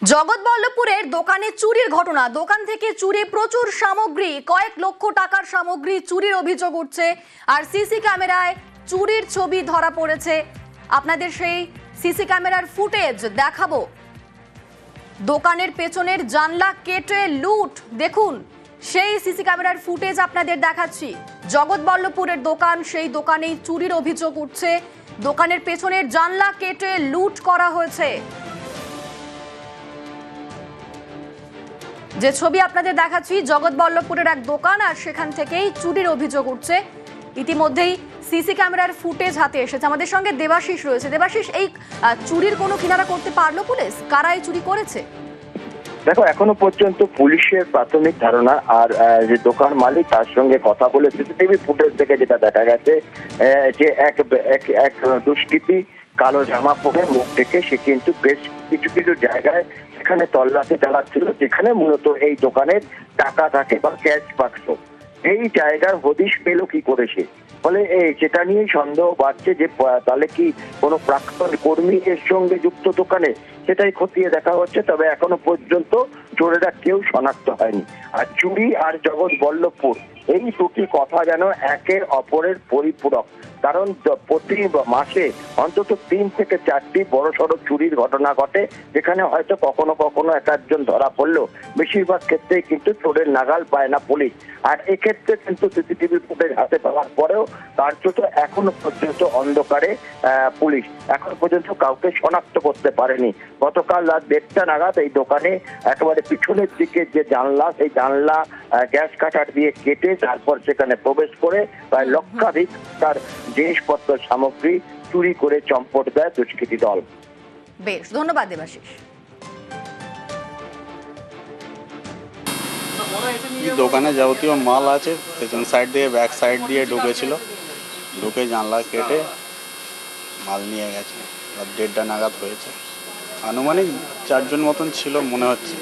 জগৎবল্লভপুরের দোকানে চুরির ঘটনা। দোকান থেকে চুরি প্রচুর সামগ্রী, কয়েক লক্ষ টাকার সামগ্রী চুরির অভিযোগ উঠছে। আর সিসি ক্যামেরায় চুরির ছবি ধরা পড়েছে। আপনাদের সেই সিসি ক্যামেরার ফুটেজ দেখাবো। দোকানের পেছনের জানলা কেটে লুট, দেখুন সেই সিসি ক্যামেরার ফুটেজ আপনাদের দেখাচ্ছি। জগৎবল্লভপুরের দোকান, সেই দোকানেই চুরির অভিযোগ উঠছে। দোকানের পেছনের জানলা কেটে লুট করা হয়েছে। যে ছবি আপনাদের দেখাচ্ছি জগৎবল্লভপুরের এক দোকান, আর সেখান থেকেই চুরির অভিযোগ উঠছে। ইতিমধ্যেই সিসি ক্যামেরার ফুটেজ হাতে এসেছে। আমাদের সঙ্গে দেবাশিস রয়েছে। দেবাশিস, এই চুরির কোনো কিনারা করতে পারলো পুলিশ? কারা এই চুরি করেছে? দেখো, এখনো পর্যন্ত পুলিশের প্রাথমিক ধারণা, আর যে দোকান মালিক তার সঙ্গে কথা বলে সিসিটিভি ফুটেজ থেকে যেটা দেখা গেছে যে এক দুষ্কৃতী কালো জামা পরে মুখ থেকে সে কিন্তু বেশ কিছু কিছু জায়গায় সেখানে তল্লাশি চালাচ্ছিল, যেখানে মূলত এই দোকানের টাকা থাকে বা ক্যাশ বাক্স। এই জায়গার হদিশ পেল কি করেছে, ফলে সেটা নিয়েই সন্দেহ বাড়ছে যে তাহলে কি কোনো প্রাক্তন কর্মী এর সঙ্গে যুক্ত দোকানে, সেটাই খতিয়ে দেখা হচ্ছে। তবে এখনো পর্যন্ত চোরেরা কেউ শনাক্ত হয়নি। আর চুরি আর জগৎবল্লভপুর, এই দুটি কথা যেন একের অপরের পরিপূরক। কারণ প্রতি মাসে অন্তত 3 থেকে 4টি বড়সড় চুরির ঘটনা ঘটে, যেখানে হয়তো কখনো কখনো একজন ধরা পড়লেও বেশিরভাগ ক্ষেত্রেই কিন্তু চোরের নাগাল পায় না পুলিশ। আর এক্ষেত্রে কিন্তু সিসিটিভি ফুটেজ হাতে পাওয়ার পরেও কার্যত এখনো পর্যন্ত অন্ধকারে পুলিশ এখন পর্যন্ত কাউকে শনাক্ত করতে পারেনি। গতকাল রাত 1:30 নাগাদ এই দোকানে একেবারে পিছনের দিকে যে জানলা, সেই জানলা গ্যাস কাটার দিয়ে কেটে তারপর সেখানে প্রবেশ করে প্রায় লক্ষাধিক তার জিনিসপত্র সামগ্রী চুরি করে চম্পট দেয় দুষ্কৃতী দল। বেশ, ধন্যবাদ দেবাশিস। দোকানে যাবতীয় মাল আছে, পেছন সাইড দিয়ে ব্যাক সাইড দিয়ে ঢুকেছিল, ঢুকে জানলা কেটে মাল নিয়ে গেছে। রাত 1:30 নাগাদ হয়েছে। আনুমানিক 4 জন মতন ছিল মনে হচ্ছে।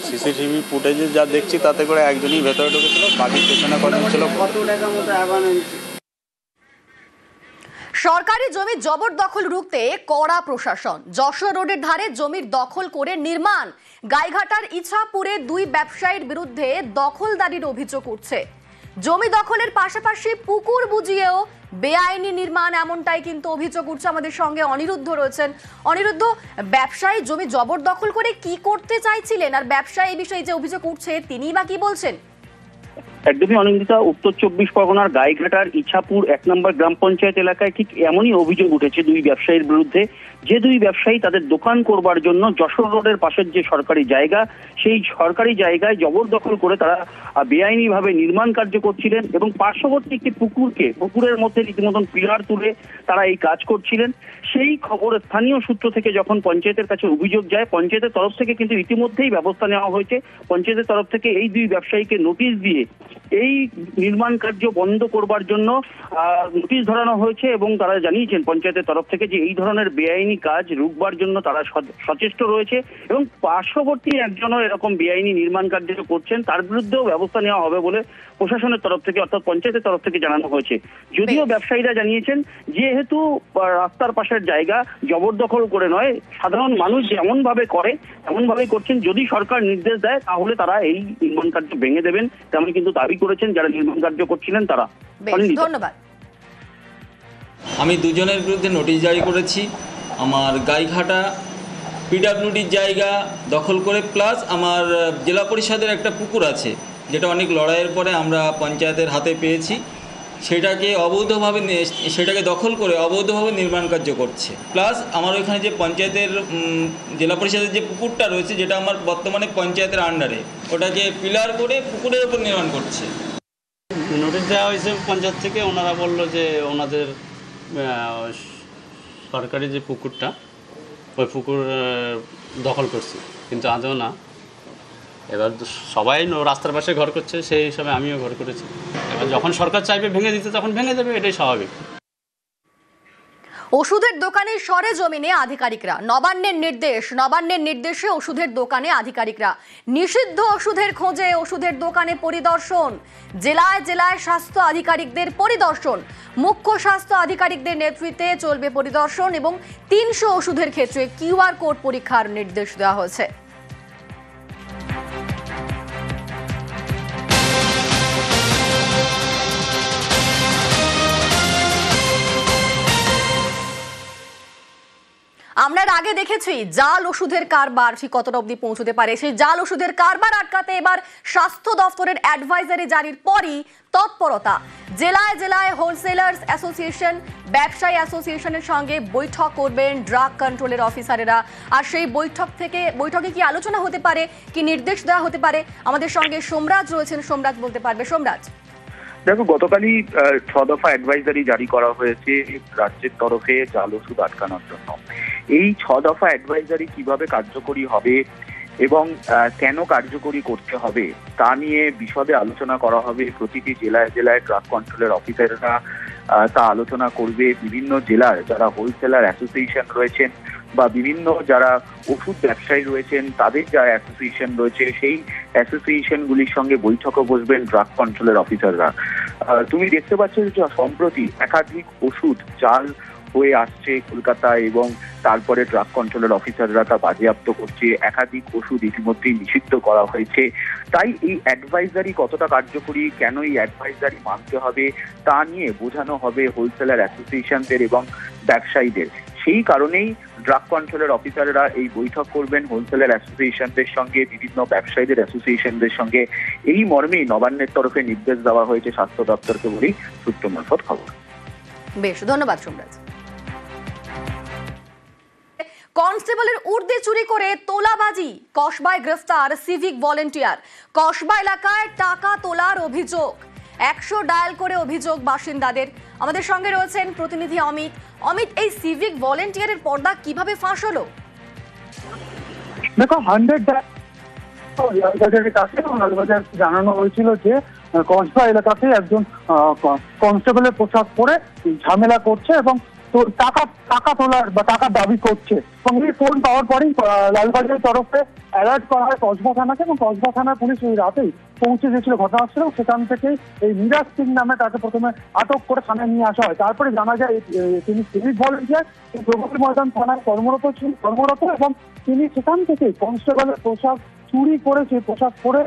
সিসিটিভি ফুটেজে যা দেখছি তাতে করে একজনই ভেতরে ঢুকেছিল, বাকি পেছনে কজন ছিল। সরকারি জমি জবরদখল রুখতে কড়া প্রশাসন। যশোর রোডের ধারে জমির দখল করে নির্মাণ। গাইঘাটার ইছাপুরে 2 ব্যবসায়ীর বিরুদ্ধে দখলদারির অভিযোগ উঠছে। জমি দখলের পাশাপাশি পুকুর বুজিয়েও বেআইনি নির্মাণ, এমনটাই কিন্তু অভিযোগ উঠছে। আমাদের সঙ্গে অনিরুদ্ধ রয়েছেন। অনিরুদ্ধ, ব্যবসায়ী জমি জবরদখল করে কি করতে চাইছিলেন, আর ব্যবসায়ী এই বিষয়ে যে অভিযোগ উঠছে তিনি বা কি বলছেন? একদমই অনিন্দিতা, উত্তর 24 পরগনার গাইঘাটার ইছাপুর 1 নম্বর গ্রাম পঞ্চায়েত এলাকায় ঠিক এমনই অভিযোগ উঠেছে 2 ব্যবসায়ীর বিরুদ্ধে। যে 2 ব্যবসায়ী তাদের দোকান করবার জন্য যশোর রোডের পাশের যে সরকারি জায়গা, সেই সরকারি জায়গায় জবরদখল করে তারা বেআইনি ভাবে নির্মাণ কার্য করছিলেন এবং পার্শ্ববর্তী একটি পুকুরের মধ্যে রীতিমতন পিলার তুলে তারা এই কাজ করছিলেন। সেই খবর স্থানীয় সূত্র থেকে যখন পঞ্চায়েতের কাছে অভিযোগ যায়, পঞ্চায়েতের তরফ থেকে কিন্তু ইতিমধ্যেই ব্যবস্থা নেওয়া হয়েছে। পঞ্চায়েতের তরফ থেকে এই 2 ব্যবসায়ীকে নোটিশ দিয়ে এই নির্মাণ কার্য বন্ধ করবার জন্য নোটিশ ধরানো হয়েছে এবং তারা জানিয়েছেন পঞ্চায়েতের তরফ থেকে যে এই ধরনের বেআইনি কাজ রুখবার জন্য তারা সচেষ্ট রয়েছে এবং পার্শ্ববর্তী একজনও এরকম বেআইনি নির্মাণ কার্য করছেন, তার বিরুদ্ধেও ব্যবস্থা নেওয়া হবে বলে প্রশাসনের তরফ থেকে অর্থাৎ পঞ্চায়েতের তরফ থেকে জানানো হয়েছে। যদিও ব্যবসায়ীরা জানিয়েছেন যেহেতু রাস্তার পাশের জায়গা জবরদখল করে নয়, সাধারণ মানুষ যেমন ভাবে করে এমন ভাবেই করছেন। যদি সরকার নির্দেশ দেয় তাহলে তারা এই নির্মাণ কার্য ভেঙে দেবেন, তেমন কিন্তু দাবি করেছেন যারা নির্মাণ কার্য করছিলেন তারা। ধন্যবাদ। আমি 2 জনের বিরুদ্ধে নোটিশ জারি করেছি। আমার গাইঘাটা পিডব্লিউডির জায়গা দখল করে, প্লাস আমার জেলা পরিষদের একটা পুকুর আছে যেটা অনেক লড়াইয়ের পরে আমরা পঞ্চায়েতের হাতে পেয়েছি, সেটাকে দখল করে অবৈধভাবে নির্মাণ কার্য করছে। প্লাস আমার ওইখানে যে পঞ্চায়েতের জেলা পরিষদের যে পুকুরটা রয়েছে, যেটা আমার বর্তমানে পঞ্চায়েতের আন্ডারে, ওটাকে পিলার করে পুকুরের উপর নির্মাণ করছে। নোটিশ দেওয়া হয়েছে পঞ্চায়েত থেকে। ওনারা বললো যে ওনাদের সরকারি যে পুকুরটা, ওই পুকুর দখল করছে, কিন্তু আদৌ না। এবার সবাই রাস্তার পাশে ঘর করছে, সেই হিসাবে আমিও ঘর করেছি। এবার যখন সরকার চাইবে ভেঙে দিতে তখন ভেঙে দেবে, এটাই স্বাভাবিক। ওষুধের দোকানে সরেজমিনে আধিকারিকরা। নবান্নের নির্দেশে ওষুধের দোকানে আধিকারিকরা। নিষিদ্ধ ওষুধের খোঁজে ওষুধের দোকানে পরিদর্শন। জেলায় জেলায় স্বাস্থ্য আধিকারিকদের পরিদর্শন। মুখ্য স্বাস্থ্য আধিকারিকদের নেতৃত্বে চলবে পরিদর্শন এবং 300 ওষুধের ক্ষেত্রে QR কোড পরীক্ষার নির্দেশ দেওয়া হয়েছে। আমরা এর আগে দেখেছি জাল ওষুধের কারবার ঠিক কতটা অবধি পৌঁছতে পারে। সেই জাল ওষুধের কারবার আটকাতে এবার স্বাস্থ্য দপ্তরের অ্যাডভাইজারি জারির পরই তৎপরতা। জেলায় জেলায় হোলসেলার্স অ্যাসোসিয়েশন, ব্যবসায়ী অ্যাসোসিয়েশনের সঙ্গে বৈঠক করবেন ড্রাগ কন্ট্রোলের অফিসারেরা। আর সেই বৈঠকে কি আলোচনা হতে পারে, কি নির্দেশ দেওয়া হতে পারে? আমাদের সঙ্গে সোমরাজ রয়েছেন, সোমরাজ বলতে পারবে। সোমরাজ, দেখো, গতকালই 6 দফা অ্যাডভাইজারি জারি করা হয়েছে রাজ্যের তরফে জাল ওষুধ আটকানোর জন্য। এই 6 দফা অ্যাডভাইজারি কিভাবে কার্যকরী হবে এবং কেন কার্যকরী করতে হবে তা নিয়ে বিশদে আলোচনা করা হবে। প্রতিটি জেলায় জেলায় ড্রাগ কন্ট্রোলের অফিসাররা তা আলোচনা করবে। বিভিন্ন জেলার যারা হোলসেলার অ্যাসোসিয়েশন রয়েছেন বা বিভিন্ন যারা ওষুধ ব্যবসায়ী রয়েছেন তাদের যারা অ্যাসোসিয়েশন রয়েছে সেই অ্যাসোসিয়েশনগুলির সঙ্গে বৈঠকে বসবেন ড্রাগ কন্ট্রোলের অফিসাররা। তুমি দেখতে পাচ্ছ যে সম্প্রতি একাধিক ওষুধ জাল হয়ে আসছে কলকাতায় এবং তারপরে ড্রাগ কন্ট্রোলের অফিসাররা তা বাজেয়াপ্ত করছে। একাধিক ওষুধ ইতিমধ্যেই নিষিদ্ধ করা হয়েছে। তাই এই অ্যাডভাইজারি কতটা কার্যকরী, কেন এই অ্যাডভাইজারি মানতে হবে তা নিয়ে বোঝানো হবে হোলসেলার অ্যাসোসিয়েশনদের এবং ব্যবসায়ীদের। সেই কারণেই ড্রাগ কন্ট্রোলের অফিসাররা এই বৈঠক করবেন হোলসেলার অ্যাসোসিয়েশনদের সঙ্গে, বিভিন্ন ব্যবসায়ীদের অ্যাসোসিয়েশনদের সঙ্গে। এই মর্মেই নবান্নের তরফে নির্দেশ দেওয়া হয়েছে স্বাস্থ্য দপ্তরকে বলেই সূত্র মারফত খবর। বেশ, ধন্যবাদ সোমরাজ। কনস্টেবলের উর্দি চুরি করে তোলাবাজি, কসবায় গ্রেফতার সিভিক ভলেন্টিয়ার। কসবা এলাকায় টাকা তোলার অভিযোগ, 100 ডায়াল করে অভিযোগ বাসিন্দাদের। আমাদের সঙ্গে রয়েছেন প্রতিনিধি অমিত। অমিত, এই সিভিক ভলেন্টিয়ারের পর্দা কিভাবে ফাঁস হলো? দেখো, 100 লালবাজারের কাছে লালবাজার জানানো হয়েছিল যে কসবা এলাকাতে একজন কনস্টেবলের পোশাক পরে ঝামেলা করছে এবং টাকা তোলার বা টাকা দাবি করছে। এবং এই ফোন পাওয়ার পরেই লালবাজারের তরফে অ্যালার্ট করা হয় কসবা থানাকে এবং কসবা থানার পুলিশ ওই রাতেই পৌঁছে গেছিল ঘটনাস্থলে। সেখান থেকে এই মিরাজ সিং নামে তাকে প্রথমে আটক করে থানায় নিয়ে আসা হয়। তারপরে জানা যায় তিনি সিভিক ভলেন্টিয়ার, প্রগতি ময়দান থানায় কর্মরত এবং তিনি সেখান থেকে কনস্টেবলের পোশাক চুরি করে সেই পোশাক পরে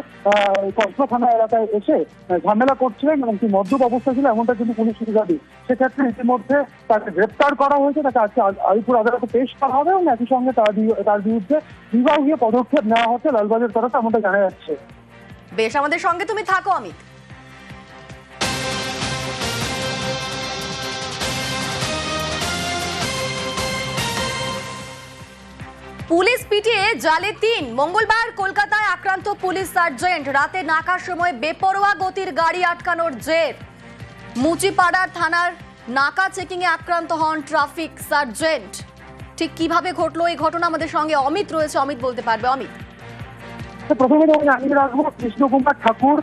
কসবা থানা এলাকায় এসে ঝামেলা করছিলেন এবং কি মদ্যপ অবস্থা ছিল এমনটা কিন্তু পুলিশ দাবি। সেক্ষেত্রে ইতিমধ্যে তাকে গ্রেপ্তার করা হয়েছে, তাকে আজকে আলিপুর আদালতে পেশ করা হবে এবং একই সঙ্গে তার বিরুদ্ধে বিভাগীয় পদক্ষেপ নেওয়া হচ্ছে লালবাজার তরফে, এমনটা জানা যাচ্ছে। বেশ, আমাদের সঙ্গে তুমি থাকো অমিত। পুলিশ পিটিয়ে জালে 3। মঙ্গলবার কলকাতায় আক্রান্ত পুলিশ সার্জেন্ট। রাতে নাকার সময় বেপরোয়া গতির গাড়ি আটকানোর জের। মুচিপাড়ার থানার নাকা চেকিং এ আক্রান্ত হন ট্রাফিক সার্জেন্ট। ঠিক কিভাবে ঘটলো এই ঘটনা? আমাদের সঙ্গে অমিত রয়েছে, অমিত বলতে পারবে। অমিত, প্রথমে জানিয়ে রাখবো কৃষ্ণকুমার ঠাকুর,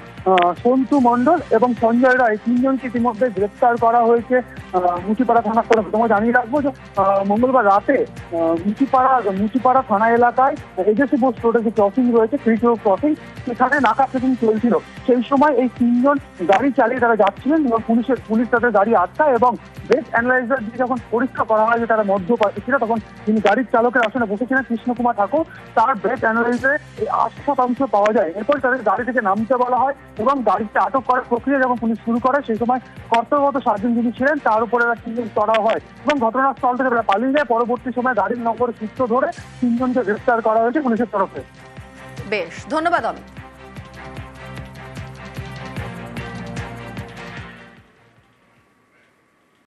সন্তু মণ্ডল এবং সঞ্জয় রায়, 3 জনকে ইতিমধ্যে গ্রেপ্তার করা হয়েছে মুচিপাড়া থানার তরফে। তোমাকে জানিয়ে রাখবো যে মঙ্গলবার রাতে মুচিপাড়া থানা এলাকায় এজেসি বোস রোডে যে ক্রসিং রয়েছে, ক্রিটিও ক্রসিং, সেখানে নাকা চেকিং চলছিল। সেই সময় এই 3 জন গাড়ি চালিয়ে তারা যাচ্ছিলেন এবং পুলিশ তাদের গাড়ি আটকায় এবং ব্রেথ অ্যানালাইজার দিয়ে যখন পরীক্ষা করা হয় যে তারা মদ্যপায়ী ছিল, তখন তিনি গাড়ির চালকের আসনে বসেছিলেন কৃষ্ণকুমার ঠাকুর। তার ব্রেথ অ্যানালাইজারে 8% পাওয়া যায়। এরপর তাদের গাড়ি থেকে নামতে বলা হয় এবং গাড়িতে আটক করার প্রক্রিয়া যখন পুলিশ শুরু করে সেই সময় কর্তব্যরত সার্জেন্ট যিনি ছিলেন তার উপরে 3 জন চড়াও হয় এবং ঘটনাস্থল থেকে পালিয়ে যায়। পরবর্তী সময় গাড়ির নম্বর সূত্র ধরে 3 জনকে গ্রেফতার করা হয়েছে পুলিশের তরফে। বেশ, ধন্যবাদ অমিত।